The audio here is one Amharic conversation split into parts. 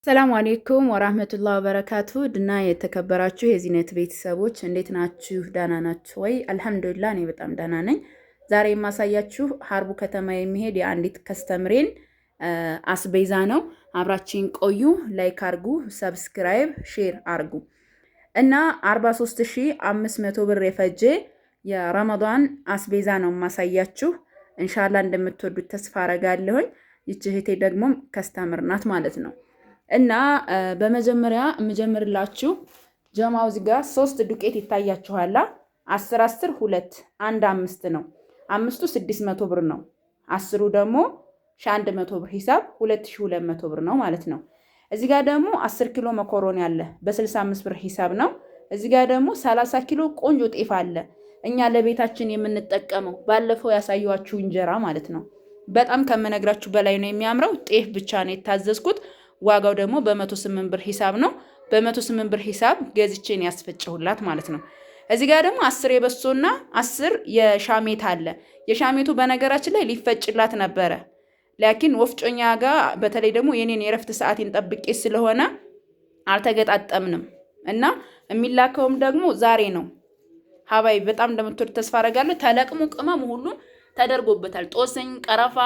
ሰላም አለይኩም ወራህመቱላሂ ወበረካቱ ድና የተከበራችሁ የዚህነት ቤተሰቦች እንዴት ናችሁ? ዳና ናችሁ ወይ? አልሐምዱሊላህ እኔ በጣም ዳና ነኝ። ዛሬ የማሳያችሁ ሀርቡ ከተማ የሚሄድ የአንዲት ከስተምሬን አስቤዛ ነው። አብራችን ቆዩ። ላይክ አርጉ፣ ሰብስክራይብ፣ ሼር አርጉ እና 43500 ብር የፈጀ የረመዳን አስቤዛ ነው የማሳያችሁ። ኢንሻአላህ እንደምትወዱት ተስፋ አረጋለሁኝ። ይህች እህቴ ደግሞ ከስተምር ናት ማለት ነው። እና በመጀመሪያ የምጀምርላችሁ ጀማው እዚህ ጋር 3 ዱቄት ይታያችኋል። 10 10 2 1 5 ነው። 5ቱ 600 ብር ነው። 10ሩ ደግሞ 1100 ብር ሂሳብ 2200 ብር ነው ማለት ነው። እዚህ ጋር ደግሞ 10 ኪሎ መኮሮኒ አለ በ65 ብር ሂሳብ ነው። እዚህ ጋር ደግሞ 30 ኪሎ ቆንጆ ጤፍ አለ እኛ ለቤታችን የምንጠቀመው ባለፈው ያሳያችሁ እንጀራ ማለት ነው። በጣም ከመነግራችሁ በላይ ነው የሚያምረው። ጤፍ ብቻ ነው የታዘዝኩት። ዋጋው ደግሞ በ108 ብር ሂሳብ ነው። በ108 ብር ሂሳብ ገዝቼን ያስፈጨሁላት ማለት ነው። እዚህ ጋር ደግሞ 10 የበሶና 10 የሻሜት አለ። የሻሜቱ በነገራችን ላይ ሊፈጭላት ነበረ ላኪን ወፍጮኛ ጋር በተለይ ደግሞ የኔን የረፍት ሰዓቴን ጠብቄ ስለሆነ አልተገጣጠምንም እና የሚላከውም ደግሞ ዛሬ ነው። ሀባይ በጣም እንደምትወድ ተስፋ አረጋለሁ። ተለቅሞ ቅመም ሁሉ ተደርጎበታል። ጦስኝ፣ ቀረፋ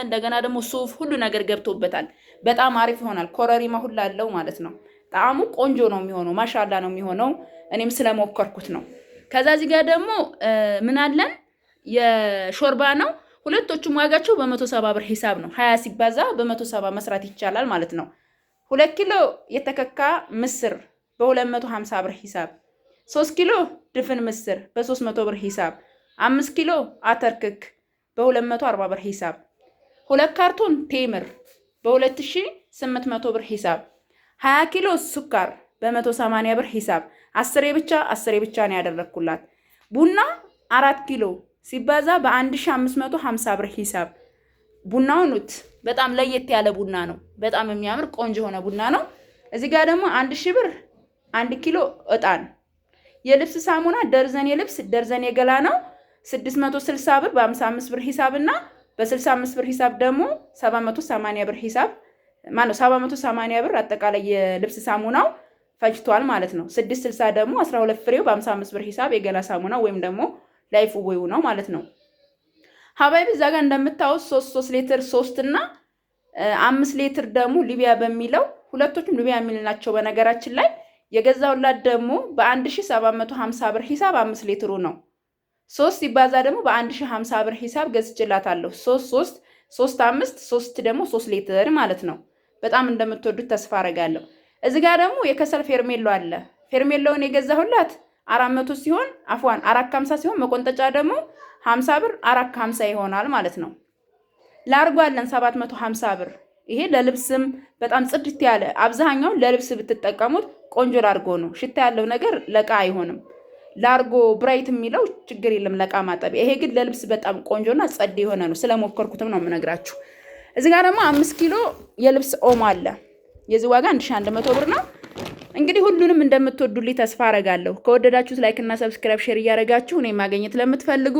እንደገና ደግሞ ሱፍ ሁሉ ነገር ገብቶበታል። በጣም አሪፍ ይሆናል። ኮረሪማ ሁሉ አለው ማለት ነው። ጣዕሙ ቆንጆ ነው የሚሆነው። ማሻአላ ነው የሚሆነው። እኔም ስለሞከርኩት ነው። ከዛ እዚህ ጋር ደግሞ ምን አለን? የሾርባ ነው። ሁለቶቹም ዋጋቸው በ170 ብር ሂሳብ ነው። 20 ሲባዛ በ170 መስራት ይቻላል ማለት ነው። 2 ኪሎ የተከካ ምስር በ250 ብር ሂሳብ፣ 3 ኪሎ ድፍን ምስር በ300 ብር ሂሳብ፣ 5 ኪሎ አተርክክ በ240 ብር ሂሳብ፣ 2 ካርቶን ቴምር በ2800 ብር ሂሳብ፣ 20 ኪሎ ሱካር በ180 ብር ሂሳብ። 10 ብቻ ነው ያደረኩላት። ቡና 4 ኪሎ ሲባዛ በ1550 ብር ሂሳብ። ቡናው ኑት በጣም ለየት ያለ ቡና ነው። በጣም የሚያምር ቆንጆ የሆነ ቡና ነው። እዚህ ጋር ደግሞ 1000 ብር 1 ኪሎ እጣን። የልብስ ሳሙና ደርዘን የልብስ ደርዘን የገላ ነው 660 ብር በ55 ብር ሂሳብና በ65 ብር ሂሳብ ደግሞ 780 ብር ሂሳብ ማነው 780 ብር አጠቃላይ የልብስ ሳሙናው ፈጅቷል ማለት ነው። 660 ደግሞ 12 ፍሬው በ55 ብር ሂሳብ የገላ ሳሙናው ወይም ደግሞ ላይፍ ዌው ነው ማለት ነው። ሀባይብ እዛ ጋር እንደምታዩት 3 ሊትር 3 እና 5 ሊትር ደግሞ ሊቢያ በሚለው ሁለቶቹም ሊቢያ የሚልናቸው በነገራችን ላይ የገዛውላት ደግሞ በ1750 ብር ሂሳብ 5 ሊትሩ ነው። 3 ሲባዛ ደግሞ በ1050 ብር ሂሳብ ገዝቼላታለሁ። 3 5 3 ደግሞ 3 ሊትር ማለት ነው። በጣም እንደምትወዱት ተስፋ አረጋለሁ። እዚህ ጋር ደግሞ የከሰል ፌርሜሎ አለ። ፌርሜሎውን የገዛሁላት 400 ሲሆን አፍዋን 450 ሲሆን መቆንጠጫ ደግሞ 50 ብር 450 ይሆናል ማለት ነው። ላርጎ አለን 750 ብር። ይሄ ለልብስም በጣም ጽድት ያለ አብዛኛው ለልብስ ብትጠቀሙት ቆንጆ ላርጎ ነው። ሽታ ያለው ነገር ለቃ አይሆንም። ላርጎ ብራይት የሚለው ችግር የለም ለቃ ማጠቢያ። ይሄ ግን ለልብስ በጣም ቆንጆና ጸድ የሆነ ነው። ስለሞከርኩትም ነው የምነግራችሁ። እዚህ ጋር ደግሞ 5 ኪሎ የልብስ ኦሞ አለ። የዚህ ዋጋ 1100 ብር ነው። እንግዲህ ሁሉንም እንደምትወዱልኝ ተስፋ አረጋለሁ። ከወደዳችሁት ላይክ እና ሰብስክራይብ ሼር እያደረጋችሁ እኔ ማግኘት ለምትፈልጉ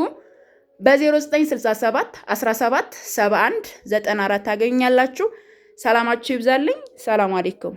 በ0967 17 71 94 ታገኛላችሁ። ሰላማችሁ ይብዛልኝ። ሰላም አለይኩም።